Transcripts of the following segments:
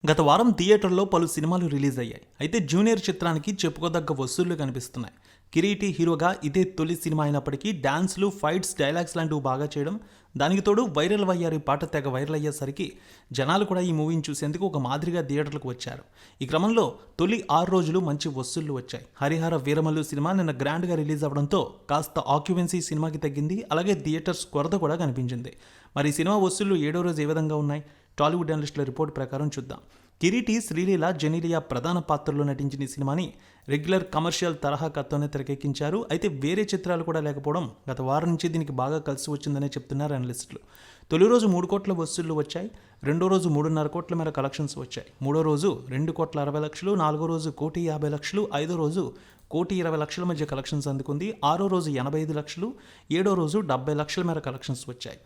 గత వారం థియేటర్లో పలు సినిమాలు రిలీజ్ అయ్యాయి. అయితే జూనియర్ చిత్రానికి చెప్పుకోదగ్గ వసూళ్లు కనిపిస్తున్నాయి. కిరీటి హీరోగా ఇదే తొలి సినిమా అయినప్పటికీ డాన్స్లు, ఫైట్స్, డైలాగ్స్ లాంటివి బాగా చేయడం, దానికి తోడు వైరల్ వయ్యారి పాట తెగ వైరల్ అయ్యేసరికి జనాలు కూడా ఈ మూవీని చూసేందుకు ఒక మాదిరిగా థియేటర్లకు వచ్చారు. ఈ క్రమంలో తొలి 6 రోజులు మంచి వసూళ్లు వచ్చాయి. హరిహర వీరమల్లు సినిమా నిన్న గ్రాండ్గా రిలీజ్ అవడంతో కాస్త ఆక్యుపెన్సీ సినిమాకి తగ్గింది. అలాగే థియేటర్స్ కొరత కూడా కనిపించింది. మరి ఈ సినిమా వసూళ్లు 7వ రోజు ఏ విధంగా ఉన్నాయి? టాలీవుడ్ అనలిస్టుల రిపోర్ట్ ప్రకారం చూద్దాం. కిరీటి, శ్రీలీల, జెనీలియా ప్రధాన పాత్రల్లో నటించిన ఈ సినిమాని రెగ్యులర్ కమర్షియల్ తరహా కథతోనే తెరకెక్కించారు. అయితే వేరే చిత్రాలు కూడా లేకపోవడం గత వారం నుంచి దీనికి బాగా కలిసి వచ్చిందనే చెప్తున్నారు అనలిస్టులు. తొలి రోజు 3 కోట్ల వసూళ్లు వచ్చాయి. రెండో రోజు 3.5 కోట్ల మేర కలెక్షన్స్ వచ్చాయి. మూడో రోజు 2,60,00,000, నాలుగో రోజు 1,50,00,000, ఐదో రోజు 1,20,00,000 మధ్య కలెక్షన్స్ అందుకుంది. ఆరో రోజు 85 లక్షలు, ఏడో రోజు 70 లక్షల మేర కలెక్షన్స్ వచ్చాయి.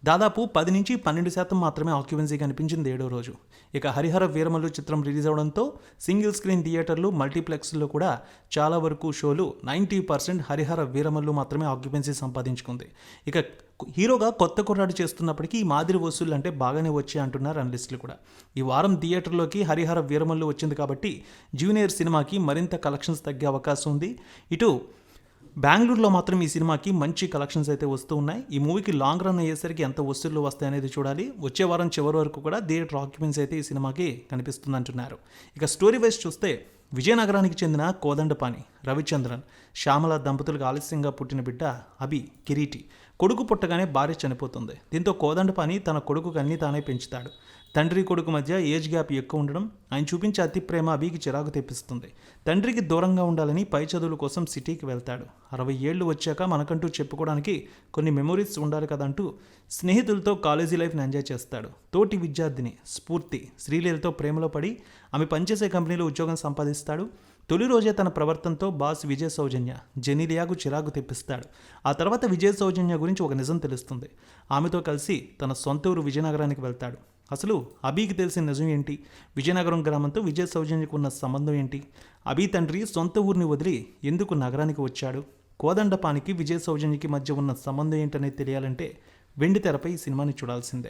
దాదాపు 10 నుంచి 12% మాత్రమే ఆక్యుపెన్సీ కనిపించింది ఏడో రోజు. ఇక హరిహర వీరమల్లు చిత్రం రిలీజ్ అవడంతో సింగిల్ స్క్రీన్ థియేటర్లు, మల్టీప్లెక్స్లో కూడా చాలా వరకు షోలు 90% హరిహర వీరమల్లు మాత్రమే ఆక్యుపెన్సీ సంపాదించుకుంది. ఇక హీరోగా కొత్త కుర్రాడు చేస్తున్నప్పటికీ ఈ మాదిరి వసూళ్లు అంటే బాగానే వచ్చాయి అంటున్నారు అనలిస్టులు కూడా. ఈ వారం థియేటర్లోకి హరిహర వీరమల్లు వచ్చింది కాబట్టి జూనియర్ సినిమాకి మరింత కలెక్షన్స్ తగ్గే అవకాశం ఉంది. ఇటు బెంగళూరులో మాత్రం ఈ సినిమాకి మంచి కలెక్షన్స్ అయితే వస్తూ ఉన్నాయి. ఈ మూవీకి లాంగ్ రన్ అయ్యేసరికి ఎంత వసూళ్లు వస్తాయనేది చూడాలి. వచ్చే వారం చివరి వరకు కూడా థియేటర్ ఆక్యుపెన్సీ అయితే ఈ సినిమాకి కనిపిస్తుందంటున్నారు. ఇక స్టోరీ వైజ్ చూస్తే విజయనగరానికి చెందిన కోదండపాణి, రవిచంద్రన్, శ్యామల దంపతులకు ఆలస్యంగా పుట్టిన బిడ్డ అభి కిరీటి. కొడుకు పుట్టగానే భార్య చనిపోతుంది. దీంతో కోదండపాణి తన కొడుకుకు అన్నీ తానే పెంచుతాడు. తండ్రి కొడుకు మధ్య ఏజ్ గ్యాప్ ఎక్కువ ఉండడం, ఆయన చూపించే అతి ప్రేమ అభికి చిరాకు తెప్పిస్తుంది. తండ్రికి దూరంగా ఉండాలని పై చదువుల కోసం సిటీకి వెళ్తాడు. 60 ఏళ్ళు వచ్చాక మనకంటూ చెప్పుకోవడానికి కొన్ని మెమొరీస్ ఉండాలి కదంటూ స్నేహితులతో కాలేజీ లైఫ్ని ఎంజాయ్ చేస్తాడు. తోటి విద్యార్థిని స్ఫూర్తి శ్రీలీలతో ప్రేమలో పడి ఆమె పనిచేసే కంపెనీలో ఉద్యోగం సంపాదిస్తాడు. తొలి రోజే తన ప్రవర్తనతో బాస్ విజయ సౌజన్య జెనీలియాకు చిరాకు తెప్పిస్తాడు. ఆ తర్వాత విజయ సౌజన్య గురించి ఒక నిజం తెలుస్తుంది. ఆమెతో కలిసి తన సొంత ఊరు విజయనగరానికి వెళ్తాడు. అసలు అభికి తెలిసిన నిజం ఏంటి? విజయనగరం గ్రామంతో విజయ సౌజన్యకు ఉన్న సంబంధం ఏంటి? అభి తండ్రి సొంత ఊరిని వదిలి ఎందుకు నగరానికి వచ్చాడు? కోదండపానికి విజయ సౌజన్యకి మధ్య ఉన్న సంబంధం ఏంటనేది తెలియాలంటే వెండి తెరపై ఈ సినిమాని చూడాల్సిందే.